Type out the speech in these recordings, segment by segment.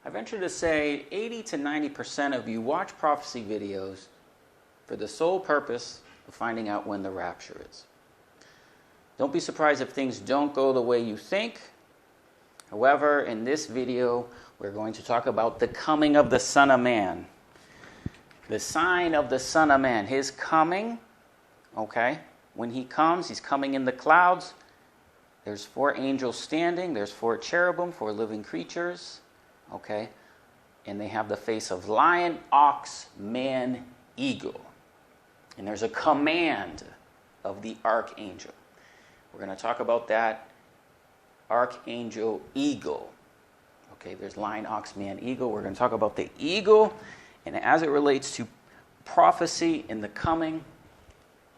I venture to say 80 to 90% of you watch prophecy videos for the sole purpose of finding out when the rapture is. Don't be surprised if things don't go the way you think. However, in this video, we're going to talk about the coming of the Son of Man. The sign of the Son of Man, his coming, okay? When he comes, he's coming in the clouds. There's 4 angels standing. There's 4 cherubim, 4 living creatures, okay? And they have the face of lion, ox, man, eagle. And there's a command of the archangel. We're going to talk about that archangel eagle. Okay, there's lion, ox, man, eagle. We're going to talk about the eagle and as it relates to prophecy in the coming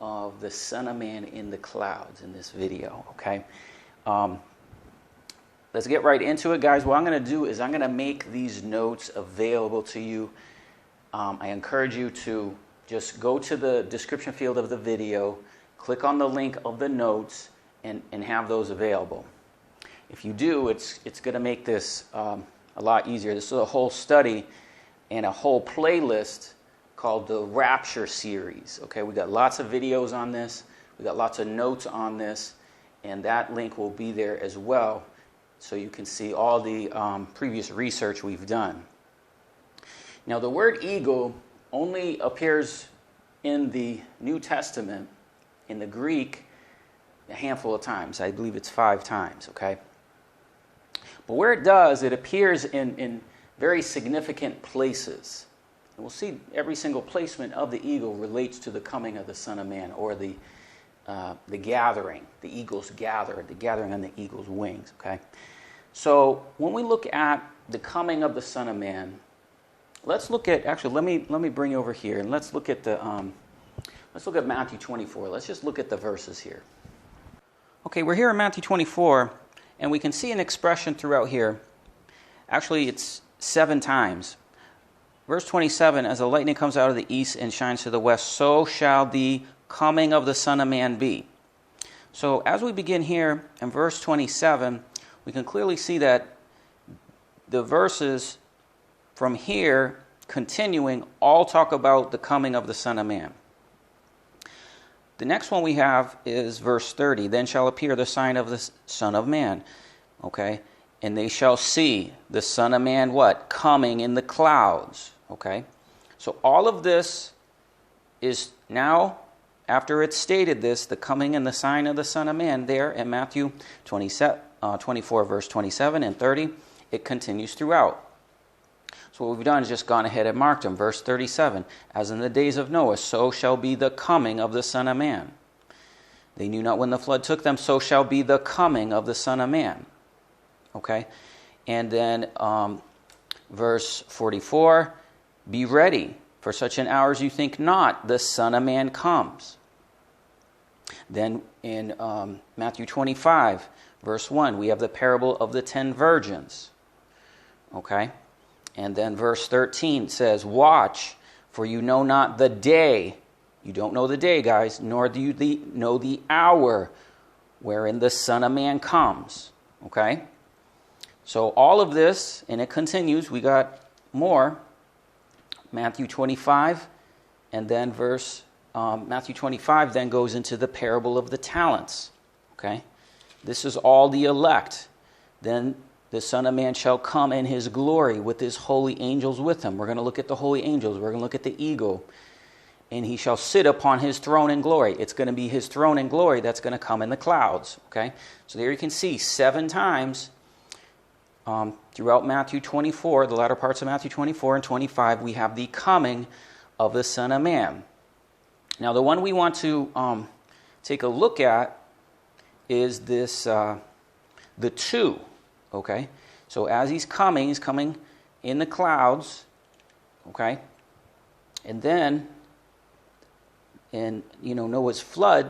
of the Son of Man in the clouds in this video, okay? Let's get right into it, guys. What I'm going to do is I'm going to make these notes available to you. I encourage you to just go to the description field of the video, click on the link of the notes, and have those available. If you do, it's going to make this a lot easier. This is a whole study and a whole playlist called the Rapture series. Okay, we got lots of videos on this. We got lots of notes on this, and that link will be there as well, so you can see all the previous research we've done. Now, the word eagle only appears in the New Testament, in the Greek, a handful of times. I believe it's 5 times, okay? But where it does, it appears in very significant places. And we'll see every single placement of the eagle relates to the coming of the Son of Man, or the gathering, the eagle's gather, the gathering on the eagle's wings, okay? So when we look at the coming of the Son of Man, let's look at, actually, let me bring you over here, and let's look at Matthew 24. Let's just look at the verses here. Okay, we're here in Matthew 24, and we can see an expression throughout here. Actually, it's 7 times. Verse 27, as the lightning comes out of the east and shines to the west, so shall the coming of the Son of Man be. So as we begin here in verse 27, we can clearly see that the verses from here continuing all talk about the coming of the Son of Man. The next one we have is verse 30. Then shall appear the sign of the Son of Man. Okay? And they shall see the Son of Man, what? Coming in the clouds. Okay? So all of this is now, after it's stated this, the coming and the sign of the Son of Man there in Matthew 24, verse 27 and 30, it continues throughout. So what we've done is just gone ahead and marked them. Verse 37, as in the days of Noah, so shall be the coming of the Son of Man. They knew not when the flood took them, so shall be the coming of the Son of Man. Okay? And then verse 44, be ready, for such an hour as you think not, the Son of Man comes. Then in Matthew 25, verse 1, we have the parable of the 10 virgins. Okay? And then verse 13 says, watch, for you know not the day. You don't know the day, guys, nor do you know the hour wherein the Son of Man comes. Okay? So all of this, and it continues, we got more. Matthew 25, and then Matthew 25 then goes into the parable of the talents. Okay? This is all the elect. Then the Son of Man shall come in his glory with his holy angels with him. We're going to look at the holy angels. We're going to look at the eagle. And he shall sit upon his throne in glory. It's going to be his throne in glory that's going to come in the clouds. Okay? So there you can see 7 times throughout Matthew 24, the latter parts of Matthew 24 and 25, we have the coming of the Son of Man. Now the one we want to take a look at is this, the 2. Okay, so as he's coming in the clouds, okay, and then in Noah's flood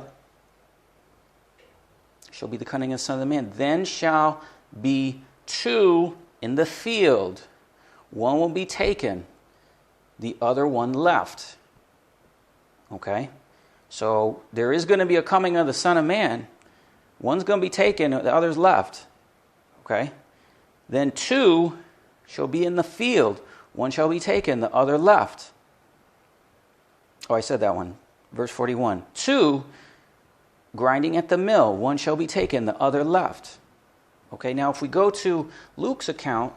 shall be the coming of the Son of Man. Then shall be 2 in the field. One will be taken, the other one left. Okay, so there is going to be a coming of the Son of Man. One's going to be taken, the other's left. Okay? Then 2 shall be in the field, one shall be taken, the other left. Oh, I said that one. Verse 41. 2, grinding at the mill, one shall be taken, the other left. Okay, now if we go to Luke's account,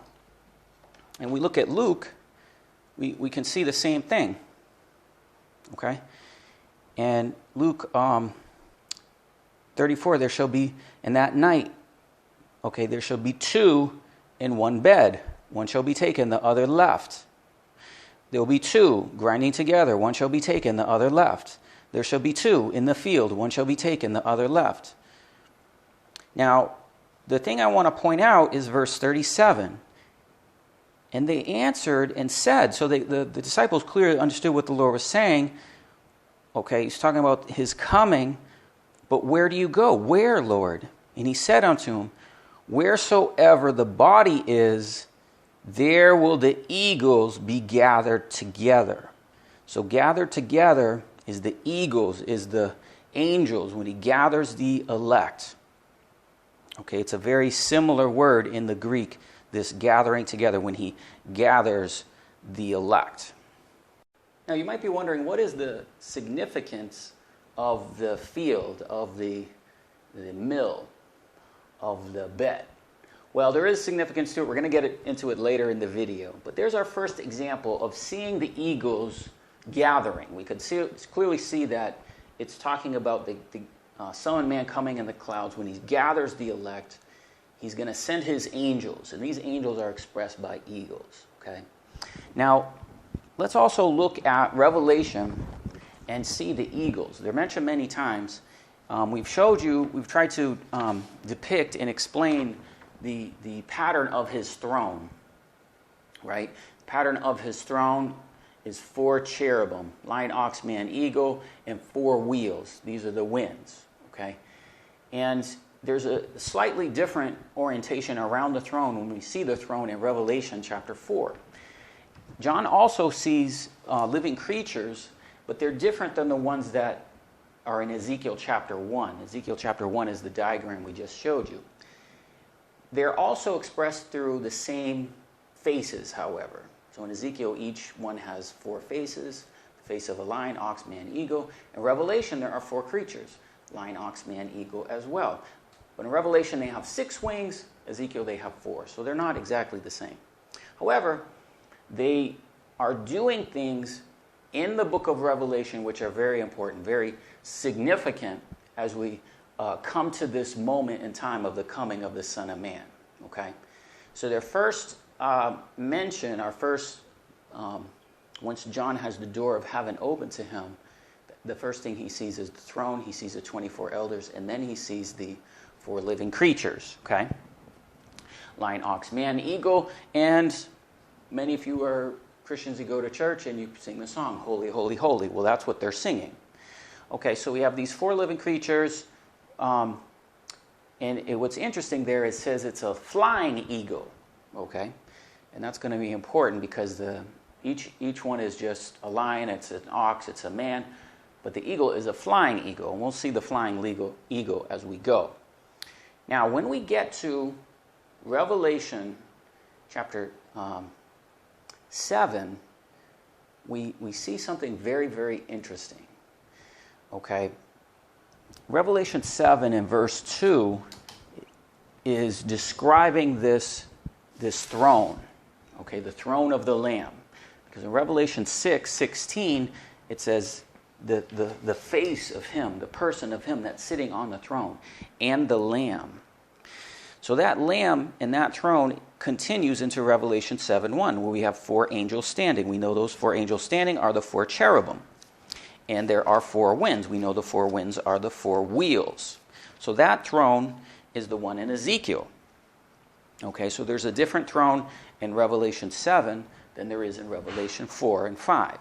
and we look at Luke, we can see the same thing. Okay? And Luke 34, there shall be, in that night, okay, there shall be 2 in one bed. One shall be taken, the other left. There will be 2 grinding together. One shall be taken, the other left. There shall be 2 in the field. One shall be taken, the other left. Now, the thing I want to point out is verse 37. And they answered and said, so the disciples clearly understood what the Lord was saying. Okay, he's talking about his coming, but where do you go? Where, Lord? And he said unto him, wheresoever the body is, there will the eagles be gathered together. So gathered together is the eagles, is the angels, when he gathers the elect. Okay, it's a very similar word in the Greek, this gathering together, when he gathers the elect. Now you might be wondering, what is the significance of the field, of the mill, of the bed? Well, there is significance to it. We're going to get into it later in the video. But there's our first example of seeing the eagles gathering. We could clearly see that it's talking about the Son of Man coming in the clouds. When he gathers the elect, he's going to send his angels. And these angels are expressed by eagles. Okay. Now, let's also look at Revelation and see the eagles. They're mentioned many times. We've tried to depict and explain the pattern of his throne, right? The pattern of his throne is 4 cherubim, lion, ox, man, eagle, and 4 wheels. These are the winds, okay? And there's a slightly different orientation around the throne when we see the throne in Revelation chapter 4. John also sees living creatures, but they're different than the ones that are in Ezekiel chapter 1. Ezekiel chapter 1 is the diagram we just showed you. They're also expressed through the same faces, however. So in Ezekiel, each one has 4 faces. The face of a lion, ox, man, eagle. In Revelation, there are 4 creatures. Lion, ox, man, eagle as well. But in Revelation, they have 6 wings. Ezekiel, they have 4. So they're not exactly the same. However, they are doing things in the book of Revelation which are very important, very significant as we come to this moment in time of the coming of the Son of Man. Okay? So their first mention, once John has the door of heaven open to him, the first thing he sees is the throne, he sees the 24 elders, and then he sees the 4 living creatures. Okay? Lion, ox, man, eagle, and many of you are Christians, you go to church and you sing the song, Holy, Holy, Holy. Well, that's what they're singing. Okay, so we have these 4 living creatures. What's interesting there, it says it's a flying eagle, okay? And that's going to be important because each one is just a lion, it's an ox, it's a man, but the eagle is a flying eagle, and we'll see the flying eagle as we go. Now, when we get to Revelation chapter 7, we see something very, very interesting, okay? Revelation 7 in verse 2 is describing this throne, okay, the throne of the Lamb. Because in Revelation 6:16, it says the face of him, the person of him that's sitting on the throne, and the Lamb. So that Lamb and that throne continues into Revelation 7:1, where we have 4 angels standing. We know those 4 angels standing are the 4 cherubim. And there are 4 winds. We know the 4 winds are the 4 wheels. So that throne is the one in Ezekiel. Okay, so there's a different throne in Revelation 7 than there is in Revelation 4 and 5.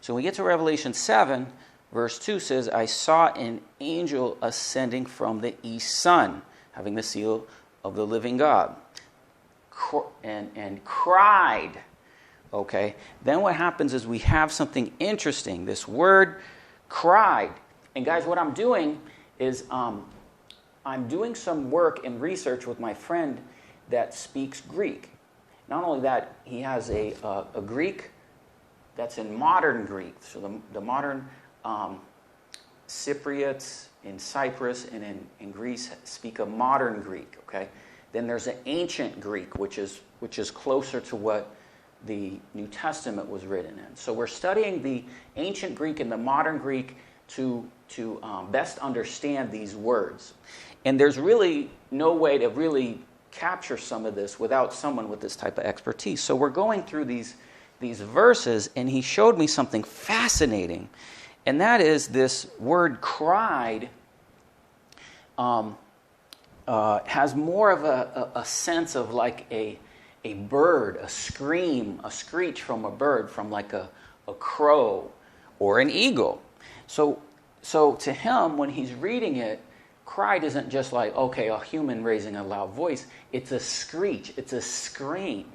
So when we get to Revelation 7, verse 2 says, I saw an angel ascending from the east sun, having the seal of the living God, and cried. Okay, then what happens is we have something interesting. This word, cried. And guys, what I'm doing is I'm doing some work and research with my friend that speaks Greek. Not only that, he has a Greek that's in modern Greek. So the modern Cypriots in Cyprus and in Greece speak a modern Greek, okay? Then there's an ancient Greek, which is closer to what the New Testament was written in. So we're studying the ancient Greek and the modern Greek to best understand these words. And there's really no way to really capture some of this without someone with this type of expertise. So we're going through these verses, and he showed me something fascinating. And that is this word cried has more of a sense of like a bird, a scream, a screech from a bird, from like a crow or an eagle. So to him, when he's reading it, cried isn't just like, okay, a human raising a loud voice. It's a screech. It's a scream.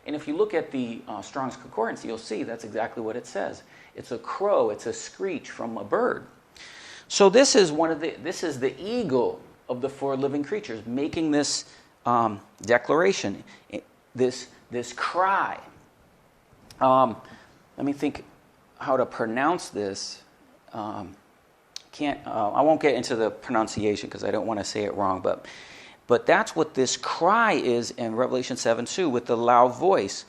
And if you look at the Strong's Concordance, you'll see that's exactly what it says. It's a crow. It's a screech from a bird. So this is the eagle of the four living creatures making this declaration, this cry. Let me think how to pronounce this. I won't get into the pronunciation because I don't want to say it wrong, but that's what this cry is in Revelation 7:2 with the loud voice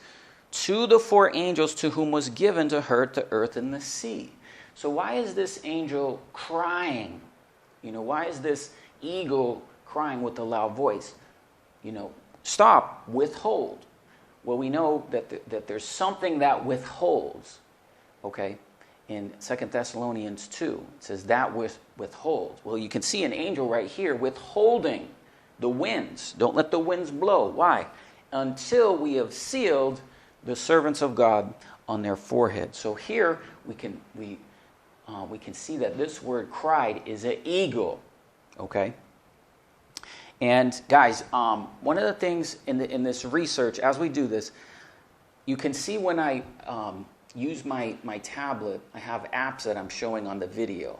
to the four angels to whom was given to hurt the earth and the sea. So why is this angel crying? Why is this eagle crying with a loud voice? Stop, withhold. Well, we know that there's something that withholds, okay? In 2 Thessalonians 2, it says that withholds. Well, you can see an angel right here withholding the winds. Don't let the winds blow. Why? Until we have sealed the servants of God on their forehead. So here we can see that this word cried is an eagle. Okay? And guys, one of the things in this research, as we do this, you can see when I use my tablet, I have apps that I'm showing on the video.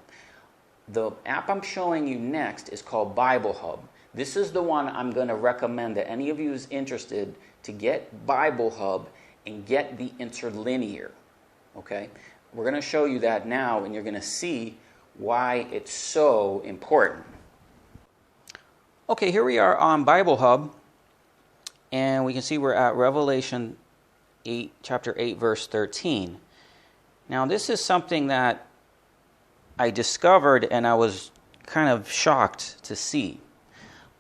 The app I'm showing you next is called Bible Hub. This is the one I'm going to recommend that any of you is interested to get Bible Hub and get the interlinear. Okay? We're going to show you that now, and you're going to see why it's so important. Okay, here we are on Bible Hub, and we can see we're at Revelation 8, chapter 8, verse 13. Now, this is something that I discovered, and I was kind of shocked to see.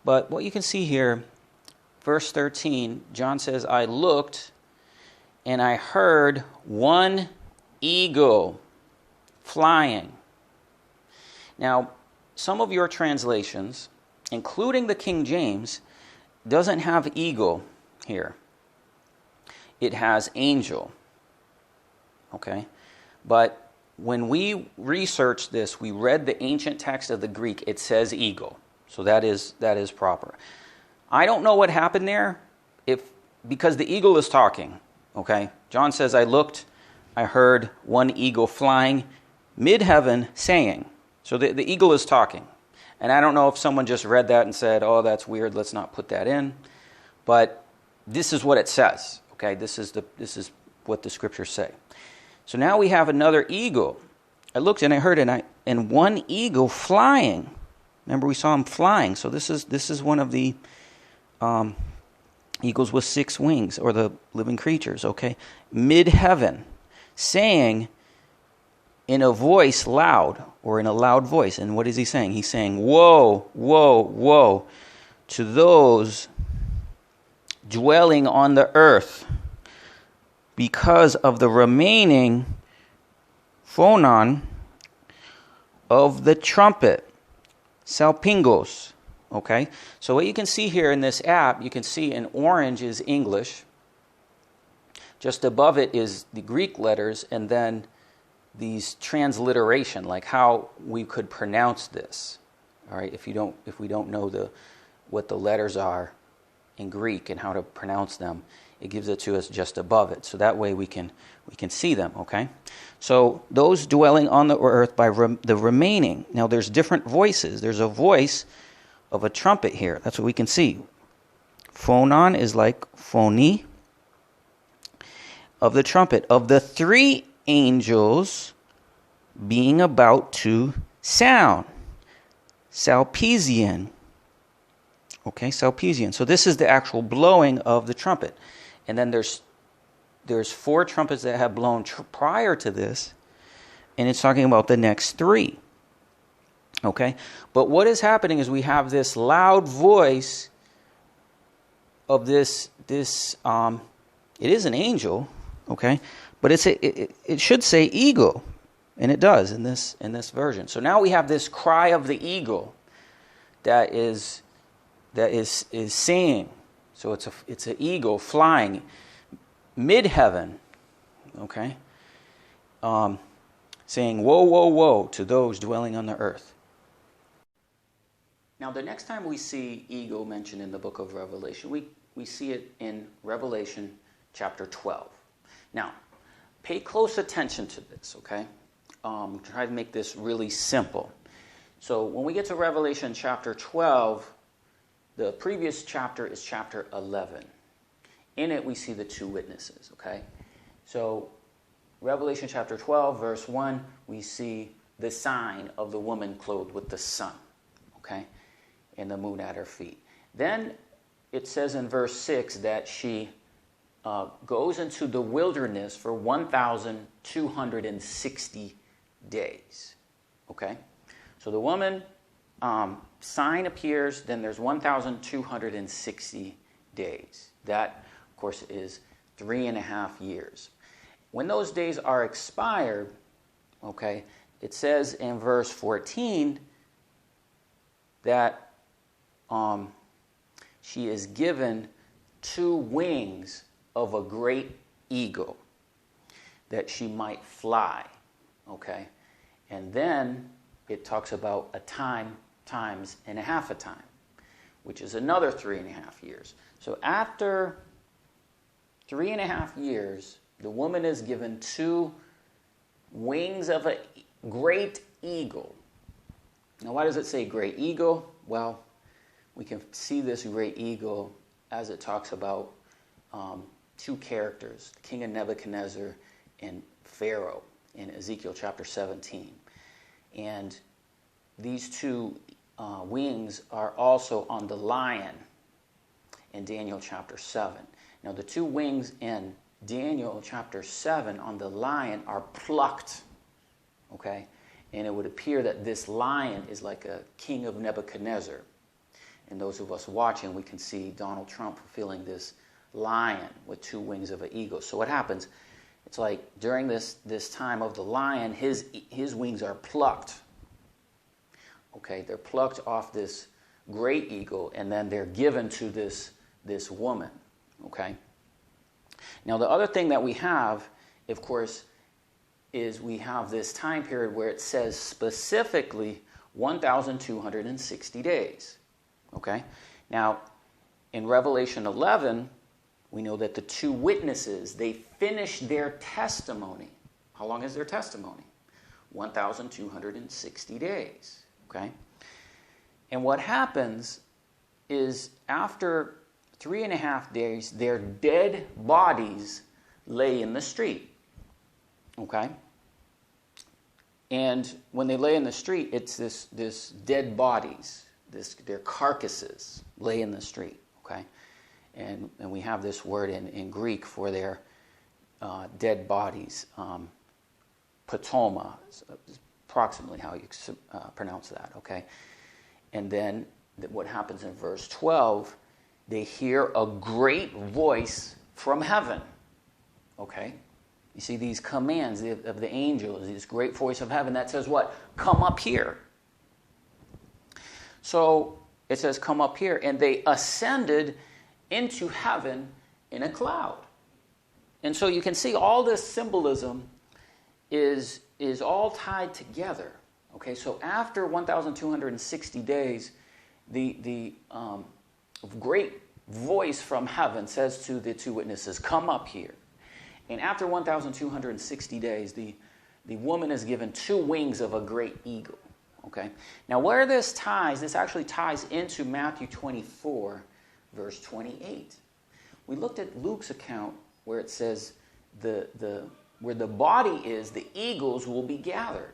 But what you can see here, verse 13, John says, I looked, and I heard one eagle flying. Now, some of your translations, including the King James, doesn't have eagle here. It has angel. Okay? But when we researched this, we read the ancient text of the Greek, it says eagle. So that is proper. I don't know what happened there because the eagle is talking. Okay? John says, I looked, I heard one eagle flying mid-heaven saying. So the eagle is talking. And I don't know if someone just read that and said, oh, that's weird, let's not put that in. But this is what it says. Okay, this is what the scriptures say. So now we have another eagle. I looked and I heard and one eagle flying. Remember, we saw him flying. So this is one of the eagles with 6 wings, or the living creatures. Okay, mid-heaven, saying in a voice loud, or in a loud voice. And what is he saying? He's saying, woe, woe, woe to those dwelling on the earth because of the remaining phonon of the trumpet, salpingos. Okay? So what you can see here in this app, you can see in orange is English. Just above it is the Greek letters, and then these transliteration, like how we could pronounce this. All right, if we don't know what the letters are in Greek and how to pronounce them, it gives it to us just above it. So that way we can see them, okay? So those dwelling on the earth by the remaining. Now there's different voices. There's a voice of a trumpet here. That's what we can see. Phonon is like phony. of the trumpet of the three angels being about to sound. Salpesian. Okay, Salpesian. So this is the actual blowing of the trumpet. And then there's four trumpets that have blown prior to this, and it's talking about the next three. Okay, but what is happening is we have this loud voice of this. It is an angel, okay, but it should say eagle, and it does in this version. So now we have this cry of the eagle that is singing. So it's an eagle flying mid-heaven, okay, saying, woe, woe, woe to those dwelling on the earth. Now, the next time we see eagle mentioned in the book of Revelation, we see it in Revelation chapter 12. Now, pay close attention to this, okay? Try to make this really simple. So when we get to Revelation chapter 12, the previous chapter is chapter 11. In it, we see the two witnesses, okay? So Revelation chapter 12, verse 1, we see the sign of the woman clothed with the sun, okay, and the moon at her feet. Then it says in verse 6 that she goes into the wilderness for 1,260 days, okay? So the woman sign appears, then there's 1,260 days. That, of course, is 3.5 years. When those days are expired, okay, it says in verse 14 that she is given 2 wings of a great eagle that she might fly, okay? And then it talks about a time times and a half a time, which is another 3.5 years. So after 3.5 years, the woman is given 2 wings of a great eagle. Now, why does it say great eagle? Well, we can see this great eagle as it talks about 2 characters, the king of Nebuchadnezzar and Pharaoh in Ezekiel chapter 17. And these 2 wings are also on the lion in Daniel chapter 7. Now, the 2 wings in Daniel chapter 7 on the lion are plucked, okay? And it would appear that this lion is like a king of Nebuchadnezzar. And those of us watching, we can see Donald Trump fulfilling this lion with 2 wings of an eagle. So what happens? It's like during this time of the lion, his wings are plucked. Okay, they're plucked off this great eagle, and then they're given to this woman. Okay. Now the other thing that we have, of course, is we have this time period where it says specifically 1,260 days. Okay. Now in Revelation 11, we know that the 2 witnesses, they finished their testimony. How long is their testimony? 1,260 days. Okay? And what happens is after 3.5 days, their dead bodies lay in the street. Okay? And when they lay in the street, it's this dead bodies, their carcasses lay in the street. Okay? And we have this word in Greek for their dead bodies, patoma, approximately how you pronounce that, okay? And then what happens in verse 12, they hear a great voice from heaven, okay? You see these commands of the angels, this great voice of heaven that says what? Come up here. So it says come up here, and they ascended into heaven in a cloud. And so you can see all this symbolism is all tied together. Okay, so after 1,260 days, the great voice from heaven says to the 2 witnesses, come up here. And after 1,260 days, the woman is given 2 wings of a great eagle. Okay, now where this actually ties into Matthew 24, verse 28. We looked at Luke's account where it says where the body is, the eagles will be gathered.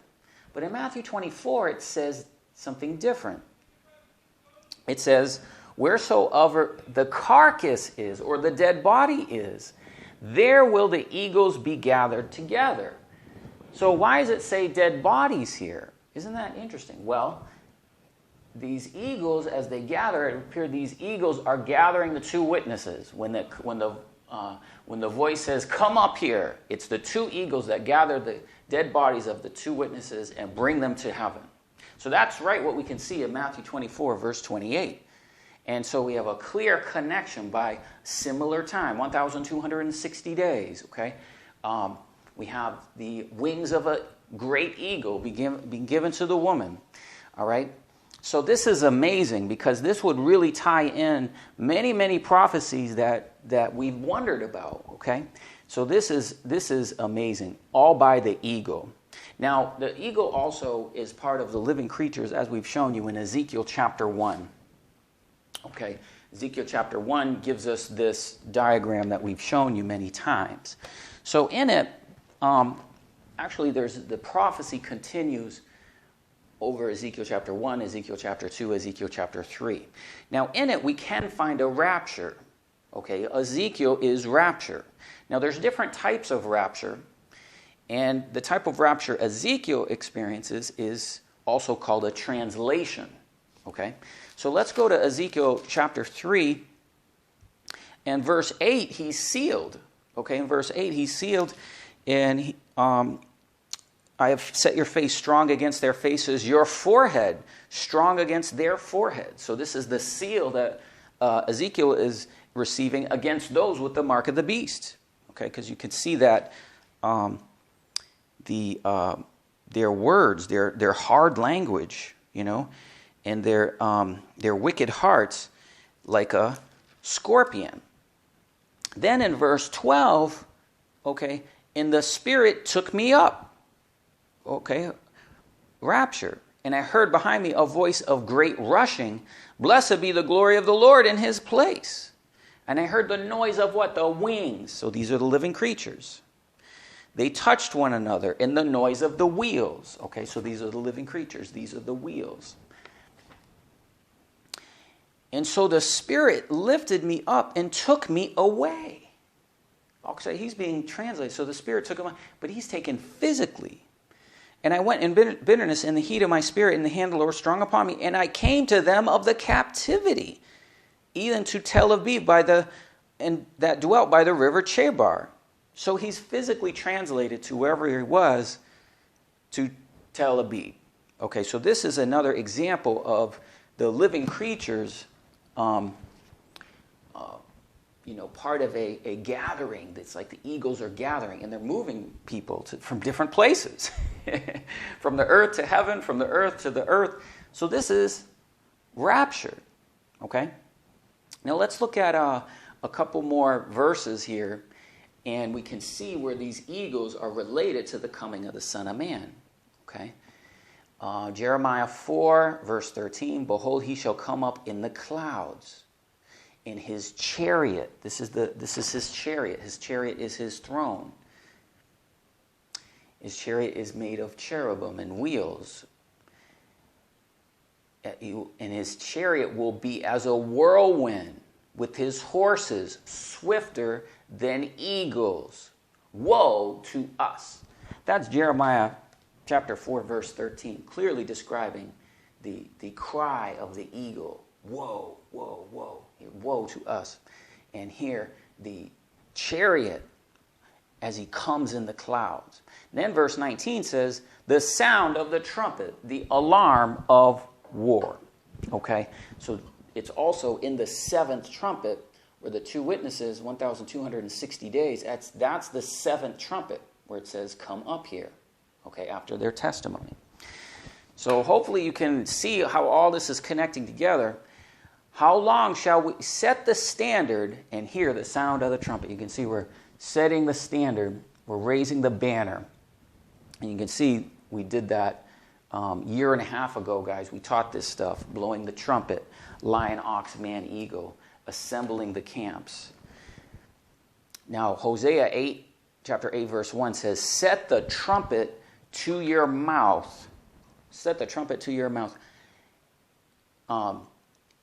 But in Matthew 24, it says something different. It says, wheresoever the carcass is, or the dead body is, there will the eagles be gathered together. So why does it say dead bodies here? Isn't that interesting? Well, these eagles, as they gather, it appears these eagles are gathering the two witnesses. When the voice says, come up here, it's the two eagles that gather the dead bodies of the two witnesses and bring them to heaven. So that's right what we can see in Matthew 24, verse 28. And so we have a clear connection by similar time, 1,260 days, okay? We have the wings of a great eagle being given to the woman, all right? So this is amazing because this would really tie in many, many prophecies that we've wondered about, okay? So this is amazing, all by the eagle. Now, the eagle also is part of the living creatures, as we've shown you in Ezekiel chapter 1. Okay, Ezekiel chapter 1 gives us this diagram that we've shown you many times. So in it, actually the prophecy continues over Ezekiel chapter 1, Ezekiel chapter 2, Ezekiel chapter 3. Now in it we can find a rapture. Okay, Ezekiel is rapture. Now there's different types of rapture, and the type of rapture Ezekiel experiences is also called a translation. Okay, so let's go to Ezekiel chapter 3 and verse 8, he's sealed. Okay, in verse 8, he's sealed, and I have set your face strong against their faces, your forehead strong against their forehead. So this is the seal that Ezekiel is receiving against those with the mark of the beast. Okay, because you can see that their words, their hard language, you know, and their wicked hearts like a scorpion. Then in verse 12, okay, and the Spirit took me up, okay, rapture. And I heard behind me a voice of great rushing, blessed be the glory of the Lord in his place. And I heard the noise of what? The wings. So these are the living creatures. They touched one another in the noise of the wheels. Okay, so these are the living creatures. These are the wheels. And so the Spirit lifted me up and took me away. I'll say he's being translated. So the Spirit took him away, but he's taken physically. And I went in bitterness in the heat of my spirit, and the hand of the Lord was strong upon me. And I came to them of the captivity, even to Tel Aviv, and that dwelt by the river Chebar. So he's physically translated to wherever he was to Tel Aviv. Okay, so this is another example of the living creatures, part of a gathering. That's like the eagles are gathering, and they're moving people from different places, from the earth to heaven, from the earth to the earth. So this is rapture. Okay. Now let's look at a couple more verses here, and we can see where these eagles are related to the coming of the Son of Man. Okay. Jeremiah 4, verse 13, behold, he shall come up in the clouds, in his chariot. This is his chariot. His chariot is his throne. His chariot is made of cherubim and wheels. And his chariot will be as a whirlwind, with his horses swifter than eagles. Woe to us. That's Jeremiah chapter 4, verse 13, clearly describing the cry of the eagle. Woe, woe, woe. Woe to us. And here, the chariot as he comes in the clouds. And then verse 19 says, the sound of the trumpet, the alarm of war. Okay, so it's also in the seventh trumpet where the two witnesses, 1,260 days, that's the seventh trumpet where it says, come up here. Okay, after their testimony. So hopefully you can see how all this is connecting together. How long shall we set the standard and hear the sound of the trumpet? You can see we're setting the standard. We're raising the banner. And you can see we did that year and a half ago, guys. We taught this stuff. Blowing the trumpet, lion, ox, man, eagle, assembling the camps. Now, Hosea 8, chapter 8, verse 1 says, set the trumpet to your mouth. Set the trumpet to your mouth.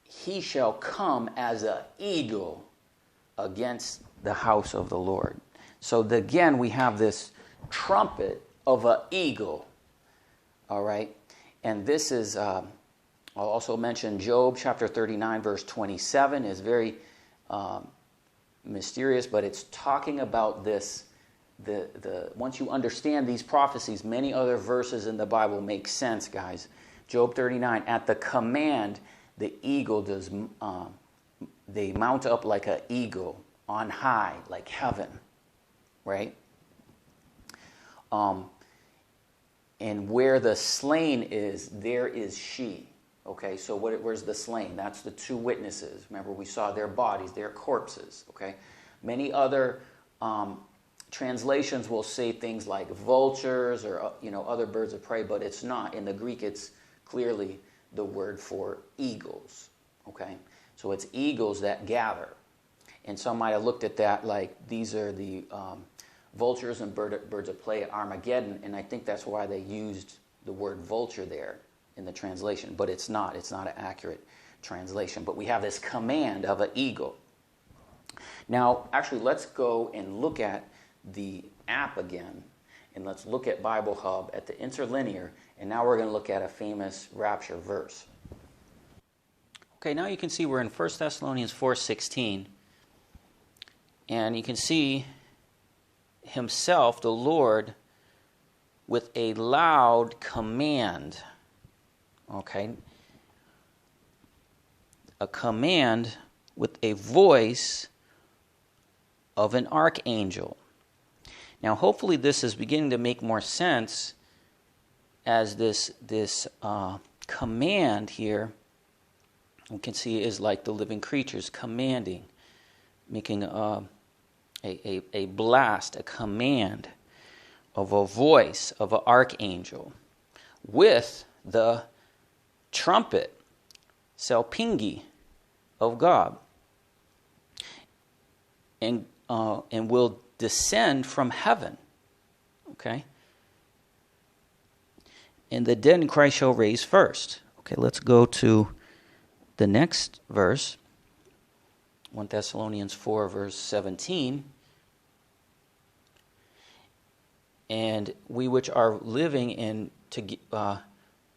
He shall come as an eagle against the house of the Lord. So again, we have this trumpet of an eagle. All right. And this is, I'll also mention Job chapter 39, verse 27 is very mysterious, but it's talking about this. Once you understand these prophecies, many other verses in the Bible make sense, guys. Job 39, at the command, the eagle does, they mount up like an eagle on high, like heaven, right? And where the slain is, there is she. Okay, so where's the slain? That's the two witnesses. Remember, we saw their bodies, their corpses. Okay, many other translations will say things like vultures or other birds of prey, but it's not. In the Greek, it's clearly the word for eagles. Okay, so it's eagles that gather, and some might have looked at that like these are the vultures and birds of prey at Armageddon, and I think that's why they used the word vulture there in the translation, but it's not an accurate translation. But we have this command of an eagle. Now, actually, let's go and look at the app again, and let's look at Bible Hub at the interlinear, and now we're going to look at a famous rapture verse. Okay, now you can see we're in 1 Thessalonians 4:16, and you can see himself, the Lord, with a loud command. Okay? A command with a voice of an archangel. Now, hopefully this is beginning to make more sense as this command here, we can see is like the living creatures commanding, making a blast, a command of a voice of an archangel with the trumpet, salpingi, of God, and will descend from heaven. Okay, and the dead in Christ shall raise first. Okay, let's go to the next verse, 1 Thessalonians 4, verse 17. And we which are living and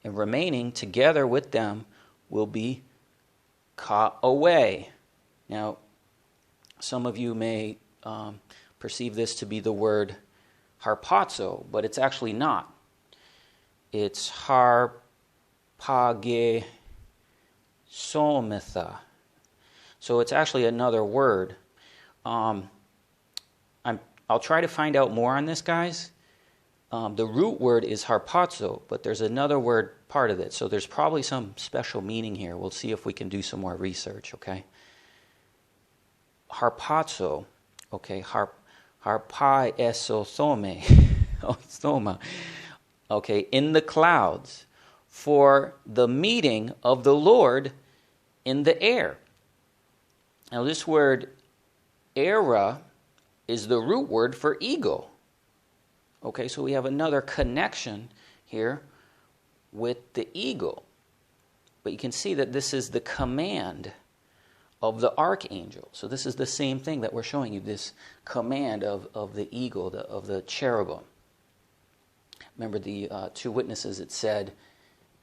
remaining together with them will be caught away. Now, some of you may perceive this to be the word harpazo, but it's actually not. It's harpagesometha. So it's actually another word. I'll try to find out more on this, guys. The root word is harpazo, but there's another word part of it. So there's probably some special meaning here. We'll see if we can do some more research, okay? Harpazo, okay, harpai esosoma, okay, in the clouds for the meeting of the Lord in the air. Now this word era is the root word for eagle. Okay, so we have another connection here with the eagle. But you can see that this is the command of the archangel. So this is the same thing that we're showing you, this command of the eagle, of the cherubim. Remember the two witnesses, it said,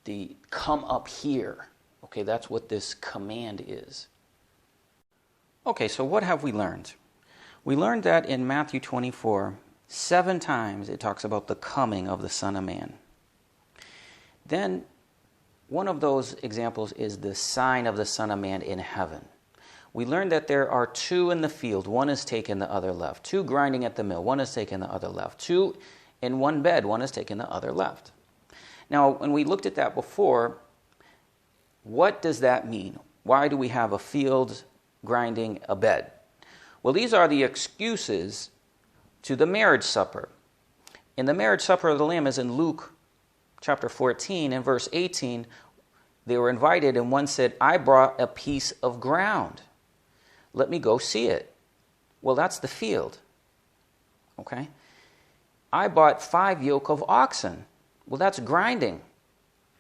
the come up here. Okay, that's what this command is. Okay, so what have we learned? We learned that in Matthew 24, 7 times it talks about the coming of the Son of Man. Then one of those examples is the sign of the Son of Man in heaven. We learned that there are 2 in the field, one is taken, the other left. 2 grinding at the mill, one is taken, the other left. 2 in one bed, one is taken, the other left. Now, when we looked at that before, what does that mean? Why do we have a field grinding a bed? Well, these are the excuses to the marriage supper. In the marriage supper of the Lamb is in Luke chapter 14 and verse 18. They were invited and one said, I brought a piece of ground. Let me go see it. Well, that's the field. Okay? I bought 5 yoke of oxen. Well, that's grinding.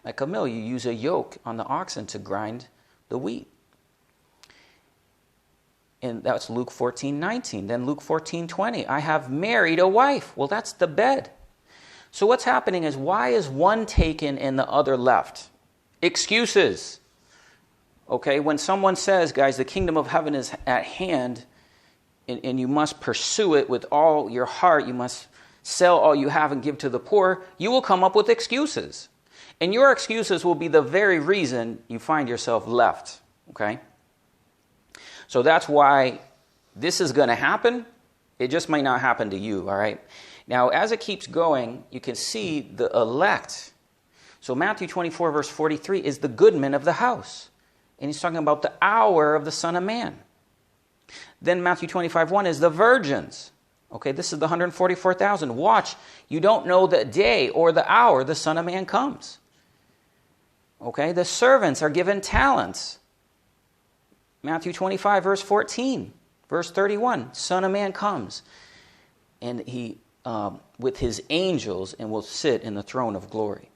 Like a mill, you use a yoke on the oxen to grind the wheat. And that's Luke 14:19. Then Luke 14:20. I have married a wife. Well, that's the bed. So what's happening is, why is one taken and the other left? Excuses. Okay, when someone says, guys, the kingdom of heaven is at hand, and you must pursue it with all your heart, you must sell all you have and give to the poor, you will come up with excuses. And your excuses will be the very reason you find yourself left. Okay? So that's why this is going to happen. It just might not happen to you, all right? Now, as it keeps going, you can see the elect. So Matthew 24, verse 43 is the goodman of the house. And he's talking about the hour of the Son of Man. Then Matthew 25:1 is the virgins. Okay, this is the 144,000. Watch, you don't know the day or the hour the Son of Man comes. Okay, the servants are given talents. Matthew 25, verse 14, verse 31, Son of Man comes, and he with his angels, and will sit in the throne of glory.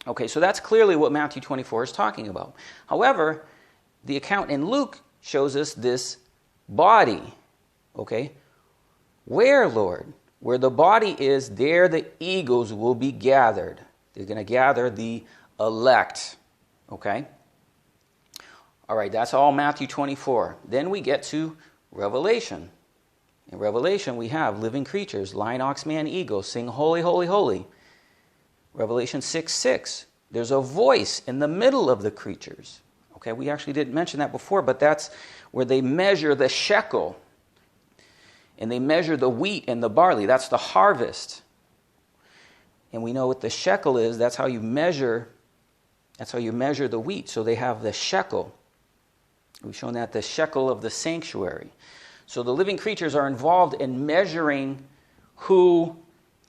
Okay, so that's clearly what Matthew 24 is talking about. However, the account in Luke shows us this body. Okay, where, Lord? Where the body is, there the eagles will be gathered. They're going to gather the elect. Okay? All right, that's all Matthew 24. Then we get to Revelation. In Revelation, we have living creatures, lion, ox, man, eagle, sing holy, holy, holy. Revelation 6:6. There's a voice in the middle of the creatures. Okay, we actually didn't mention that before, but that's where they measure the shekel. And they measure the wheat and the barley. That's the harvest. And we know what the shekel is. That's how you measure the wheat. So they have the shekel. We've shown that the shekel of the sanctuary. So the living creatures are involved in measuring who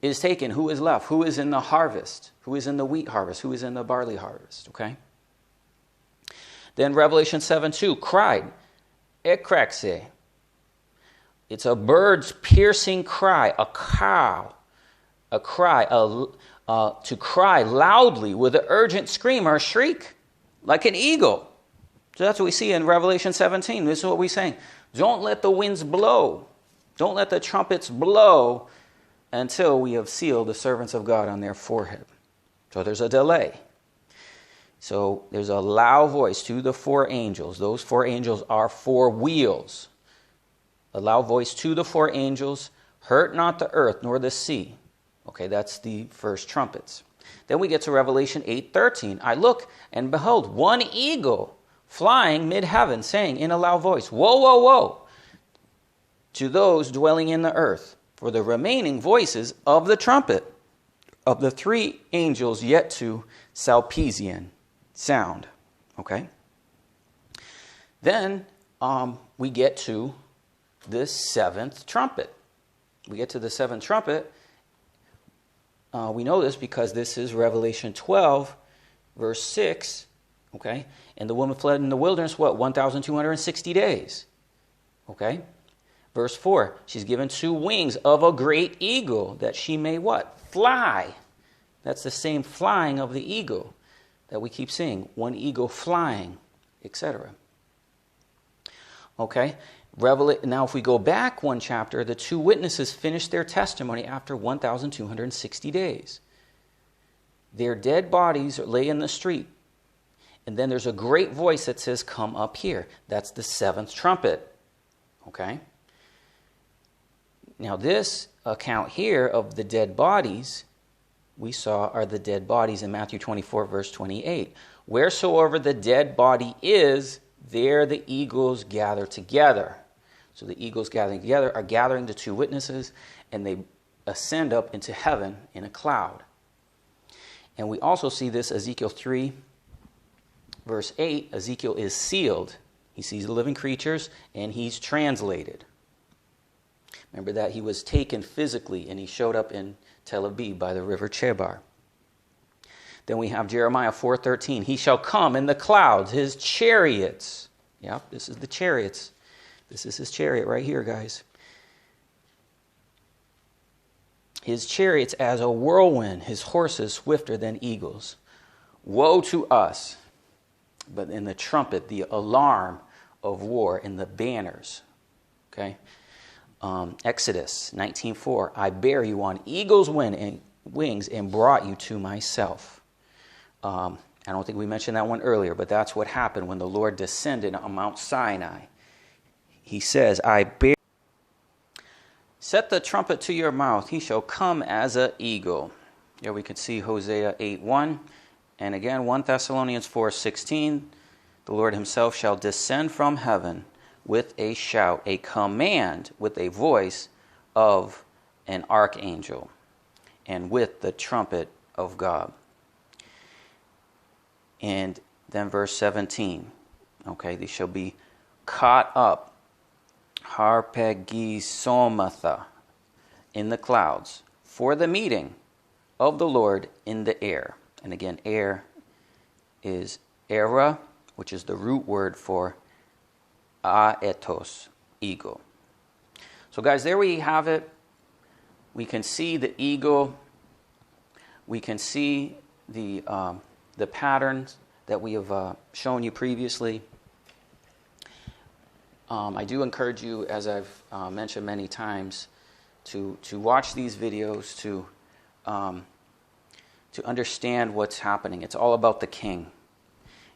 is taken, who is left, who is in the harvest, who is in the wheat harvest, who is in the barley harvest. Okay? Then Revelation 7:2, cried, ekrakse. It's a bird's piercing cry, a cow, a cry, to cry loudly with an urgent scream or a shriek, like an eagle. So that's what we see in Revelation 17. This is what we're saying. Don't let the winds blow. Don't let the trumpets blow until we have sealed the servants of God on their forehead. So there's a delay. So there's a loud voice to the 4 angels. Those 4 angels are 4 wheels. A loud voice to the 4 angels, hurt not the earth nor the sea. Okay, that's the first trumpets. Then we get to Revelation 8:13. I look, and behold, one eagle flying mid-heaven, saying in a loud voice, woe, woe, woe, to those dwelling in the earth, for the remaining voices of the trumpet of the 3 angels yet to Salpesian sound. Okay? Then we get to the 7th trumpet. We get to the 7th trumpet. We know this because this is Revelation 12, verse 6. Okay? And the woman fled in the wilderness, 1,260 days. Okay? Verse 4, she's given 2 wings of a great eagle, that she may what? Fly. That's the same flying of the eagle that we keep seeing. One eagle flying, etc. Okay? Now, if we go back 1 chapter, the 2 witnesses finished their testimony after 1,260 days. Their dead bodies lay in the street. And then there's a great voice that says, come up here. That's the 7th trumpet. Okay? Now, this account here of the dead bodies, we saw are the dead bodies in Matthew 24, verse 28. Wheresoever the dead body is, there the eagles gather together. So the eagles gathering together are gathering the 2 witnesses, and they ascend up into heaven in a cloud. And we also see this Ezekiel 3, verse 8. Ezekiel is sealed. He sees the living creatures, and he's translated. Remember that he was taken physically, and he showed up in Tel Aviv by the river Chebar. Then we have Jeremiah 4:13. He shall come in the clouds, his chariots. Yep, this is the chariots. This is his chariot right here, guys. His chariots as a whirlwind, his horses swifter than eagles. Woe to us! But in the trumpet, the alarm of war, in the banners. Okay? Exodus 19:4. I bear you on eagle's wings and brought you to myself. I don't think we mentioned that one earlier, but that's what happened when the Lord descended on Mount Sinai. He says, I bear. Set the trumpet to your mouth. He shall come as an eagle. Here we can see Hosea 8:1. And again, 1 Thessalonians 4:16. The Lord himself shall descend from heaven with a shout, a command with a voice of an archangel, and with the trumpet of God. And then verse 17. Okay, they shall be caught up, harpagisomatha, in the clouds, for the meeting of the Lord in the air. And again, air is era, which is the root word for aetos, eagle. So guys, there we have it. We can see the eagle. We can see the patterns that we have shown you previously. I do encourage you, as I've mentioned many times, to watch these videos, to understand what's happening. It's all about the King.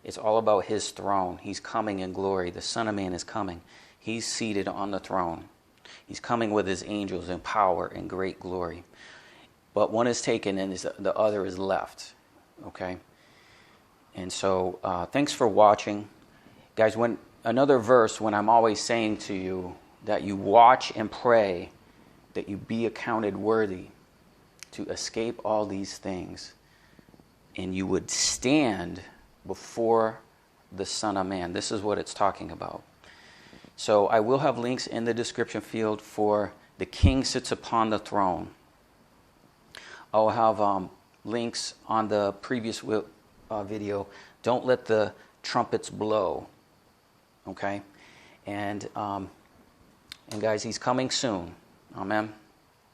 It's all about his throne. He's coming in glory. The Son of Man is coming. He's seated on the throne. He's coming with his angels in power and great glory. But one is taken and the other is left. Okay? And so, thanks for watching. Guys, another verse when I'm always saying to you that you watch and pray, that you be accounted worthy to escape all these things, and you would stand before the Son of Man. This is what it's talking about. So I will have links in the description field for the King sits upon the throne. I'll have links on the previous video. Don't let the trumpets blow. Okay? And guys, he's coming soon. Amen.